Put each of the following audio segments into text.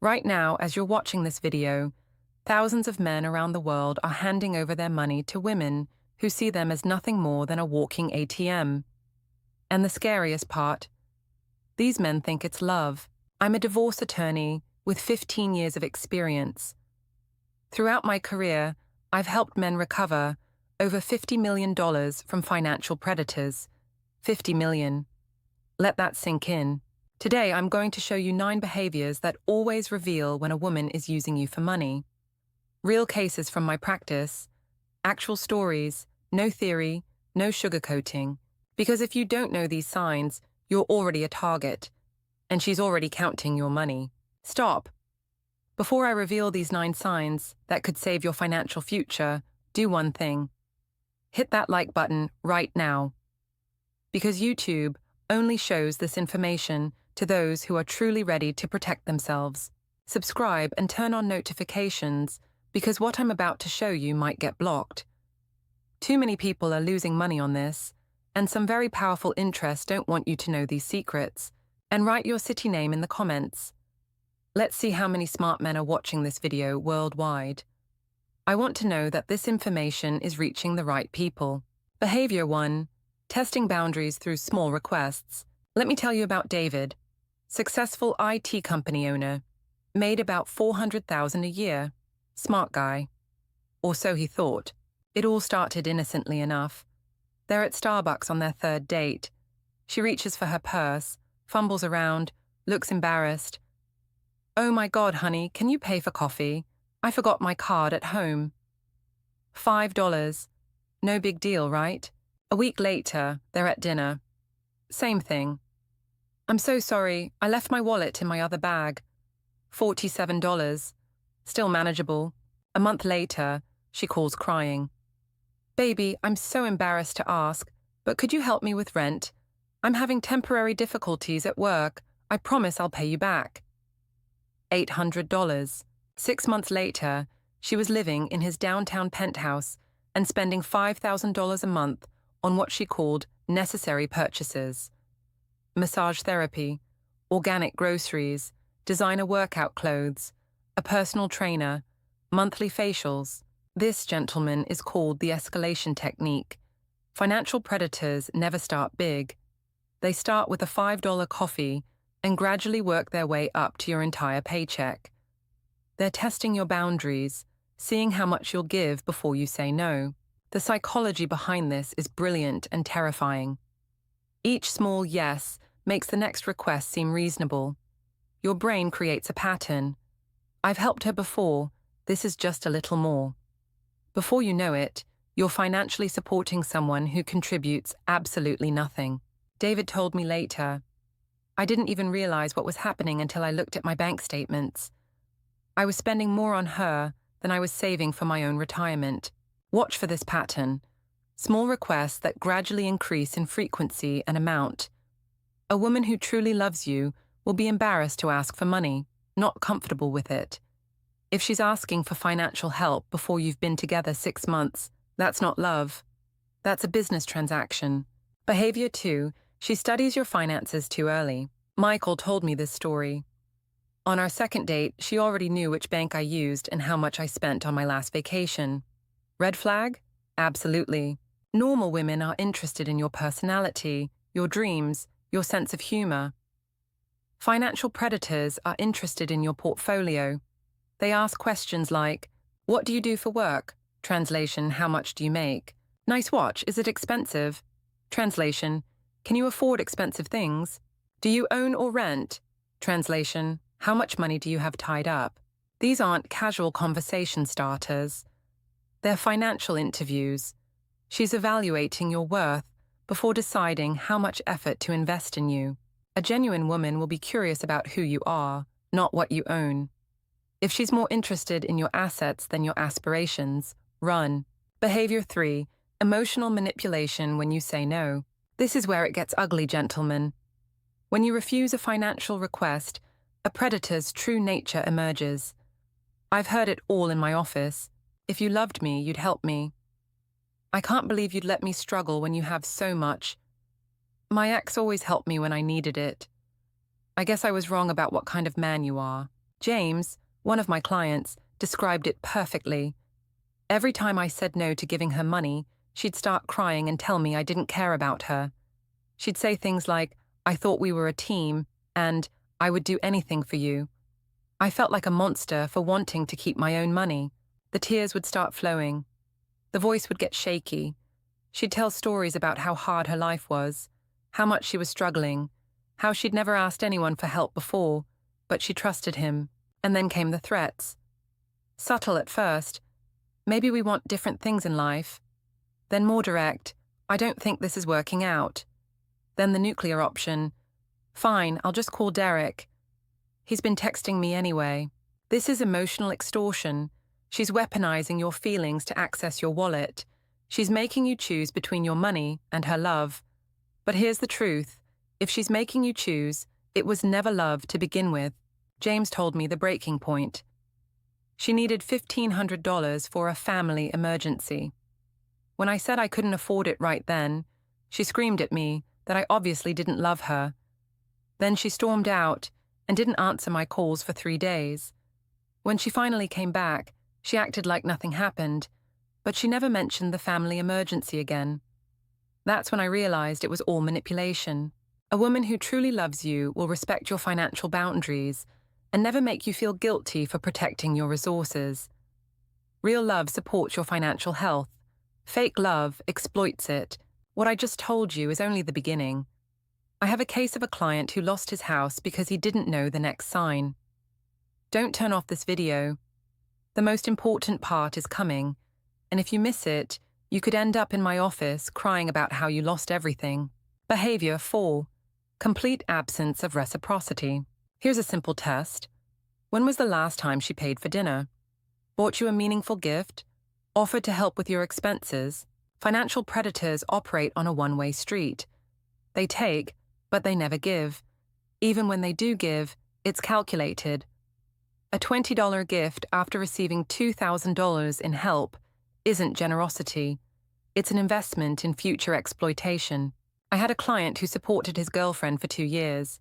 Right now, as you're watching this video, thousands of men around the world are handing over their money to women who see them as nothing more than a walking ATM. And the scariest part, these men think it's love. I'm a divorce attorney with 15 years of experience. Throughout my career, I've helped men recover over $50 million from financial predators. 50 million. Let that sink in. Today, I'm going to show you 9 behaviors that always reveal when a woman is using you for money. Real cases from my practice, actual stories, no theory, no sugarcoating. Because if you don't know these signs, you're already a target, and she's already counting your money. Stop. Before I reveal these 9 signs that could save your financial future, do one thing. Hit that like button right now. Because YouTube only shows this information to those who are truly ready to protect themselves. Subscribe and turn on notifications because what I'm about to show you might get blocked. Too many people are losing money on this, and some very powerful interests don't want you to know these secrets. And write your city name in the comments. Let's see how many smart men are watching this video worldwide. I want to know that this information is reaching the right people. Behavior 1. Testing boundaries through small requests. Let me tell you about David. Successful IT company owner. Made about $400,000 a year. Smart guy. Or so he thought. It all started innocently enough. They're at Starbucks on their 3rd date. She reaches for her purse, fumbles around, looks embarrassed. "Oh my God, honey, can you pay for coffee? I forgot my card at home." $5. No big deal, right? A week later, they're at dinner. Same thing. "I'm so sorry, I left my wallet in my other bag." $47. Still manageable. A month later, she calls crying. "Baby, I'm so embarrassed to ask, but could you help me with rent? I'm having temporary difficulties at work. I promise I'll pay you back." $800. 6 months later, she was living in his downtown penthouse and spending $5,000 a month on what she called necessary purchases. Massage therapy, organic groceries, designer workout clothes, a personal trainer, monthly facials. This, gentlemen, is called the escalation technique. Financial predators never start big. They start with a $5 coffee and gradually work their way up to your entire paycheck. They're testing your boundaries, seeing how much you'll give before you say no. The psychology behind this is brilliant and terrifying. Each small yes makes the next request seem reasonable. Your brain creates a pattern. I've helped her before, this is just a little more. Before you know it, you're financially supporting someone who contributes absolutely nothing. David told me later, "I didn't even realize what was happening until I looked at my bank statements. I was spending more on her than I was saving for my own retirement." Watch for this pattern. Small requests that gradually increase in frequency and amount. A woman who truly loves you will be embarrassed to ask for money, not comfortable with it. If she's asking for financial help before you've been together 6 months, that's not love. That's a business transaction. Behavior 2. She studies your finances too early. Michael told me this story. On our 2nd date, she already knew which bank I used and how much I spent on my last vacation. Red flag? Absolutely. Normal women are interested in your personality, your dreams, your sense of humor. Financial predators are interested in your portfolio. They ask questions like, "What do you do for work?" Translation, "How much do you make?" "Nice watch, is it expensive?" Translation, "Can you afford expensive things?" "Do you own or rent?" Translation, "How much money do you have tied up?" These aren't casual conversation starters. They're financial interviews. She's evaluating your worth before deciding how much effort to invest in you. A genuine woman will be curious about who you are, not what you own. If she's more interested in your assets than your aspirations, run. Behavior 3. Emotional manipulation when you say no. This is where it gets ugly, gentlemen. When you refuse a financial request, a predator's true nature emerges. I've heard it all in my office. "If you loved me, you'd help me." "I can't believe you'd let me struggle when you have so much." "My ex always helped me when I needed it." "I guess I was wrong about what kind of man you are." James, one of my clients, described it perfectly. Every time I said no to giving her money, she'd start crying and tell me I didn't care about her. She'd say things like, "I thought we were a team," and "I would do anything for you." I felt like a monster for wanting to keep my own money. The tears would start flowing. The voice would get shaky. She'd tell stories about how hard her life was, how much she was struggling, how she'd never asked anyone for help before, but she trusted him. And then came the threats. Subtle at first. "Maybe we want different things in life." Then more direct. "I don't think this is working out." Then the nuclear option. "Fine, I'll just call Derek. He's been texting me anyway." This is emotional extortion. She's weaponizing your feelings to access your wallet. She's making you choose between your money and her love. But here's the truth. If she's making you choose, it was never love to begin with. James told me the breaking point. She needed $1,500 for a family emergency. When I said I couldn't afford it right then, she screamed at me that I obviously didn't love her. Then she stormed out and didn't answer my calls for 3 days. When she finally came back, she acted like nothing happened, but she never mentioned the family emergency again. That's when I realized it was all manipulation. A woman who truly loves you will respect your financial boundaries and never make you feel guilty for protecting your resources. Real love supports your financial health. Fake love exploits it. What I just told you is only the beginning. I have a case of a client who lost his house because he didn't know the next sign. Don't turn off this video. The most important part is coming, and if you miss it, you could end up in my office crying about how you lost everything. Behavior 4. Complete absence of reciprocity. Here's a simple test. When was the last time she paid for dinner? Bought you a meaningful gift? Offered to help with your expenses? Financial predators operate on a one-way street. They take, but they never give. Even when they do give, it's calculated. A $20 gift after receiving $2,000 in help isn't generosity. It's an investment in future exploitation. I had a client who supported his girlfriend for 2 years.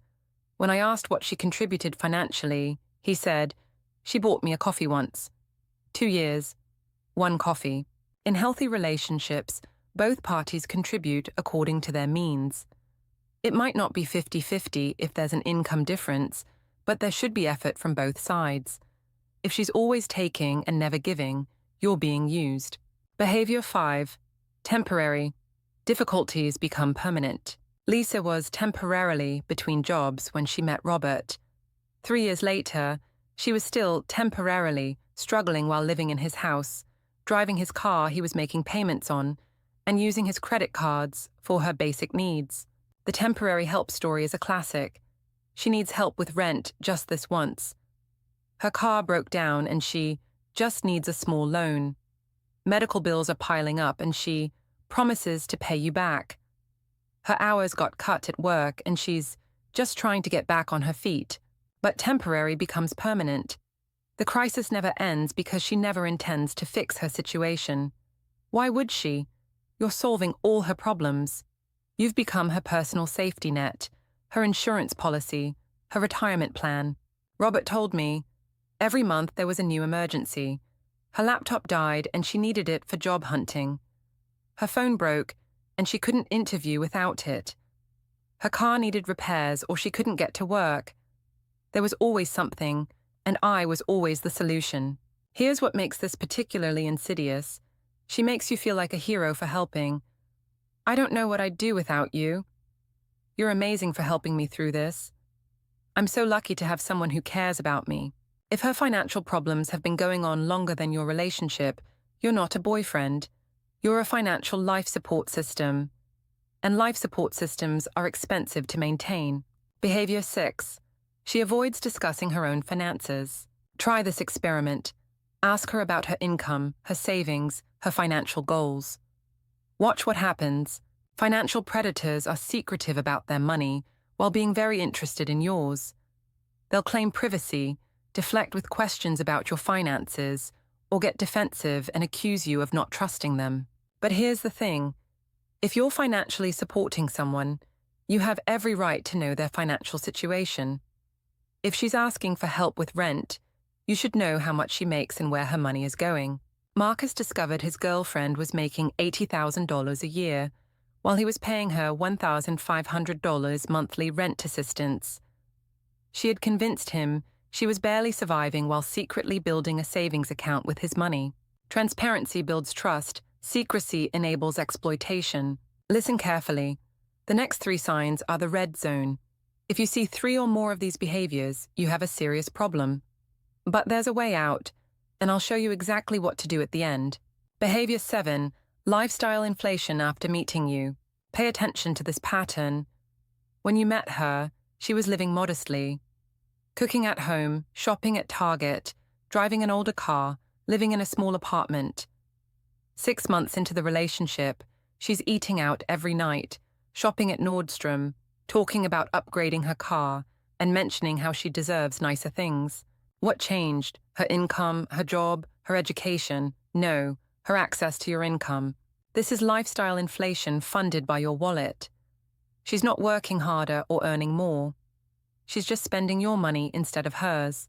When I asked what she contributed financially, he said, "She bought me a coffee once." 2 years, 1 coffee. In healthy relationships, both parties contribute according to their means. It might not be 50-50 if there's an income difference, but there should be effort from both sides. If she's always taking and never giving, you're being used. Behavior 5. Temporary. Difficulties become permanent. Lisa was temporarily between jobs when she met Robert. 3 years later, she was still temporarily struggling while living in his house, driving his car he was making payments on, and using his credit cards for her basic needs. The temporary help story is a classic. She needs help with rent just this once. Her car broke down and she just needs a small loan. Medical bills are piling up and she promises to pay you back. Her hours got cut at work and she's just trying to get back on her feet. But temporary becomes permanent. The crisis never ends because she never intends to fix her situation. Why would she? You're solving all her problems. You've become her personal safety net, her insurance policy, her retirement plan. Robert told me, every month there was a new emergency. Her laptop died and she needed it for job hunting. Her phone broke and she couldn't interview without it. Her car needed repairs or she couldn't get to work. There was always something, and I was always the solution. Here's what makes this particularly insidious. She makes you feel like a hero for helping. "I don't know what I'd do without you. You're amazing for helping me through this. I'm so lucky to have someone who cares about me." If her financial problems have been going on longer than your relationship, you're not a boyfriend. You're a financial life support system. And life support systems are expensive to maintain. Behavior 6. She avoids discussing her own finances. Try this experiment. Ask her about her income, her savings, her financial goals. Watch what happens. Financial predators are secretive about their money while being very interested in yours. They'll claim privacy, deflect with questions about your finances, or get defensive and accuse you of not trusting them. But here's the thing. If you're financially supporting someone, you have every right to know their financial situation. If she's asking for help with rent, you should know how much she makes and where her money is going. Marcus discovered his girlfriend was making $80,000 a year, while he was paying her $1,500 monthly rent assistance. She had convinced him she was barely surviving while secretly building a savings account with his money. Transparency builds trust, secrecy enables exploitation. Listen carefully. The next 3 signs are the red zone. If you see 3 or more of these behaviors, you have a serious problem. But there's a way out, and I'll show you exactly what to do at the end. Behavior 7, lifestyle inflation after meeting you. Pay attention to this pattern. When you met her, she was living modestly. Cooking at home, shopping at Target, driving an older car, living in a small apartment. 6 months into the relationship, she's eating out every night, shopping at Nordstrom, talking about upgrading her car, and mentioning how she deserves nicer things. What changed? Her income, her job, her education? No, her access to your income. This is lifestyle inflation funded by your wallet. She's not working harder or earning more. She's just spending your money instead of hers.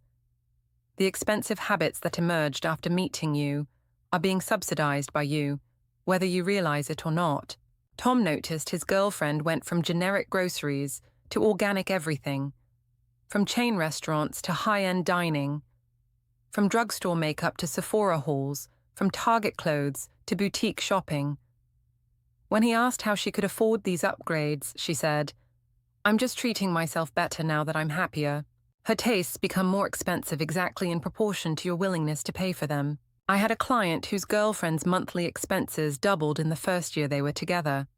The expensive habits that emerged after meeting you are being subsidized by you, whether you realize it or not. Tom noticed his girlfriend went from generic groceries to organic everything, from chain restaurants to high-end dining, from drugstore makeup to Sephora hauls, from Target clothes to boutique shopping. When he asked how she could afford these upgrades, she said, "I'm just treating myself better now that I'm happier." Her tastes become more expensive exactly in proportion to your willingness to pay for them. I had a client whose girlfriend's monthly expenses doubled in the first year they were together.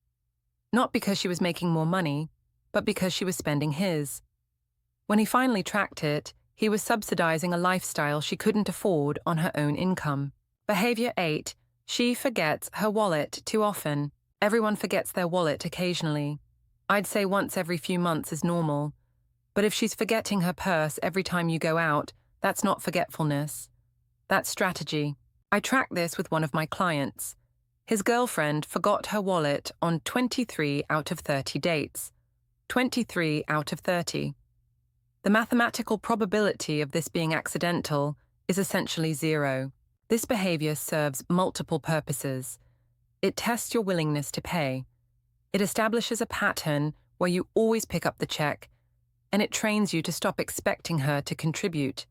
Not because she was making more money, but because she was spending his. When he finally tracked it, he was subsidizing a lifestyle she couldn't afford on her own income. Behavior 8, she forgets her wallet too often. Everyone forgets their wallet occasionally. I'd say once every few months is normal. But if she's forgetting her purse every time you go out, that's not forgetfulness. That's strategy. I tracked this with one of my clients. His girlfriend forgot her wallet on 23 out of 30 dates. 23 out of 30. The mathematical probability of this being accidental is essentially 0. This behavior serves multiple purposes. It tests your willingness to pay. It establishes a pattern where you always pick up the check, and it trains you to stop expecting her to contribute.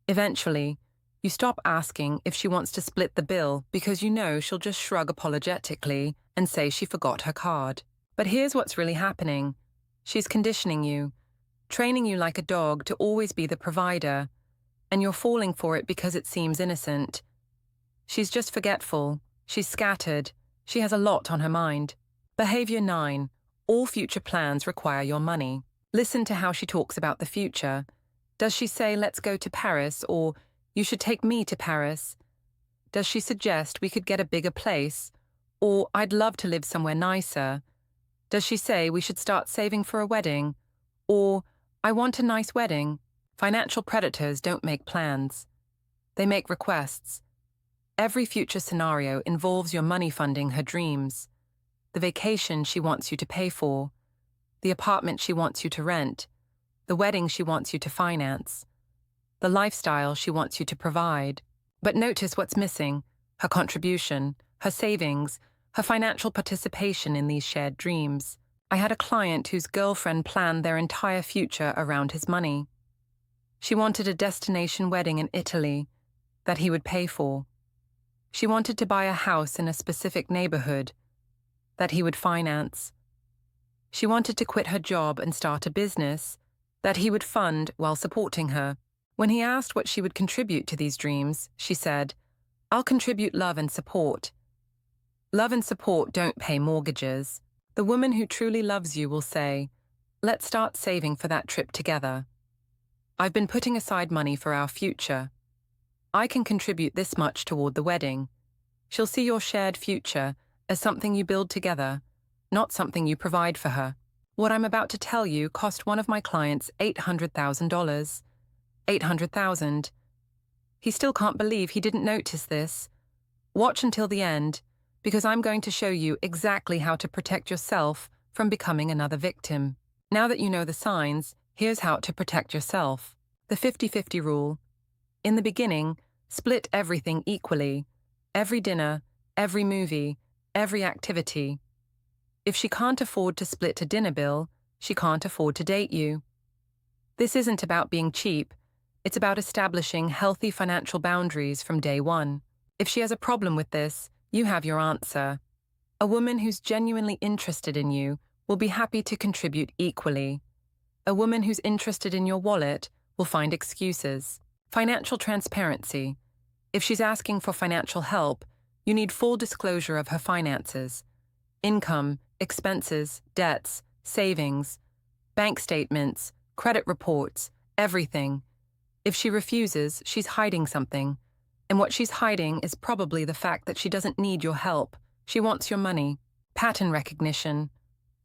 Eventually, you stop asking if she wants to split the bill because you know she'll just shrug apologetically and say she forgot her card. But here's what's really happening. She's conditioning you, training you like a dog to always be the provider, and you're falling for it because it seems innocent. She's just forgetful. She's scattered. She has a lot on her mind. Behavior 9. All future plans require your money. Listen to how she talks about the future. Does she say, "Let's go to Paris," or "You should take me to Paris"? Does she suggest we could get a bigger place, or "I'd love to live somewhere nicer"? Does she say we should start saving for a wedding, or "I want a nice wedding"? Financial predators don't make plans. They make requests. Every future scenario involves your money funding her dreams. The vacation she wants you to pay for, the apartment she wants you to rent, the wedding she wants you to finance, the lifestyle she wants you to provide. But notice what's missing: her contribution, her savings, her financial participation in these shared dreams. I had a client whose girlfriend planned their entire future around his money. She wanted a destination wedding in Italy that he would pay for. She wanted to buy a house in a specific neighborhood that he would finance. She wanted to quit her job and start a business that he would fund while supporting her. When he asked what she would contribute to these dreams, she said, "I'll contribute love and support." Love and support don't pay mortgages. The woman who truly loves you will say, "Let's start saving for that trip together. I've been putting aside money for our future. I can contribute this much toward the wedding." She'll see your shared future as something you build together, not something you provide for her. What I'm about to tell you cost one of my clients $800,000. $800,000. He still can't believe he didn't notice this. Watch until the end, because I'm going to show you exactly how to protect yourself from becoming another victim. Now that you know the signs, Here's how to protect yourself. The 50-50 rule. In the beginning, split everything equally. Every dinner, every movie, every activity. If she can't afford to split a dinner bill, she can't afford to date you. This isn't about being cheap. It's about establishing healthy financial boundaries from day one. If she has a problem with this, you have your answer. A woman who's genuinely interested in you will be happy to contribute equally. A woman who's interested in your wallet will find excuses. Financial transparency. If she's asking for financial help, you need full disclosure of her finances. Income, expenses, debts, savings, bank statements, credit reports, everything. If she refuses, she's hiding something. And what she's hiding is probably the fact that she doesn't need your help. She wants your money. Pattern recognition.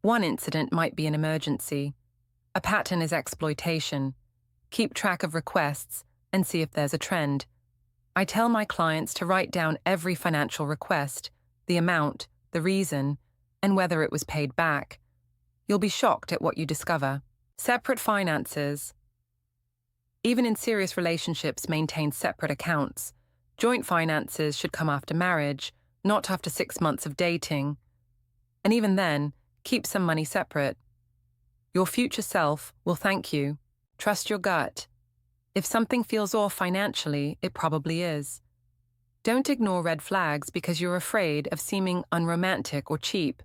One incident might be an emergency. A pattern is exploitation. Keep track of requests and see if there's a trend. I tell my clients to write down every financial request, the amount, the reason, and whether it was paid back. You'll be shocked at what you discover. Separate finances. Even in serious relationships, maintain separate accounts. Joint finances should come after marriage, not after 6 months of dating. And even then, keep some money separate. Your future self will thank you. Trust your gut. If something feels off financially, it probably is. Don't ignore red flags because you're afraid of seeming unromantic or cheap.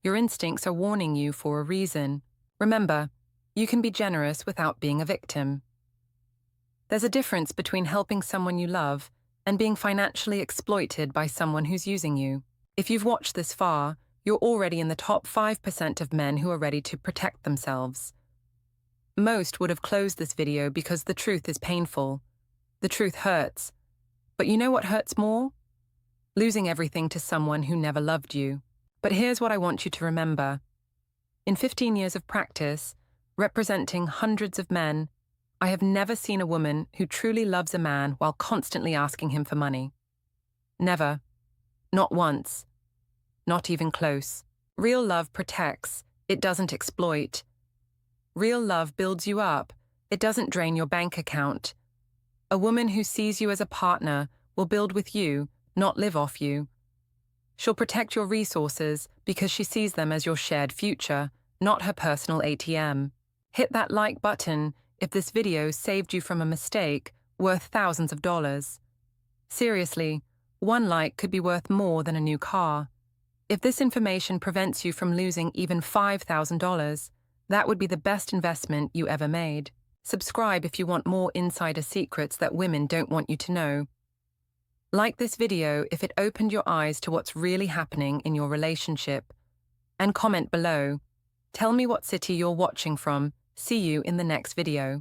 Your instincts are warning you for a reason. Remember, you can be generous without being a victim. There's a difference between helping someone you love and being financially exploited by someone who's using you. If you've watched this far, you're already in the top 5% of men who are ready to protect themselves. Most would have closed this video because the truth is painful. The truth hurts. But you know what hurts more? Losing everything to someone who never loved you. But here's what I want you to remember. In 15 years of practice, representing hundreds of men, I have never seen a woman who truly loves a man while constantly asking him for money. Never. Not once. Not even close. Real love protects. It doesn't exploit. Real love builds you up. It doesn't drain your bank account. A woman who sees you as a partner will build with you, not live off you. She'll protect your resources because she sees them as your shared future, not her personal ATM. Hit that like button if this video saved you from a mistake worth thousands of dollars. Seriously, one like could be worth more than a new car. If this information prevents you from losing even $5,000, that would be the best investment you ever made. Subscribe if you want more insider secrets that women don't want you to know. Like this video if it opened your eyes to what's really happening in your relationship. And comment below. Tell me what city you're watching from. See you in the next video.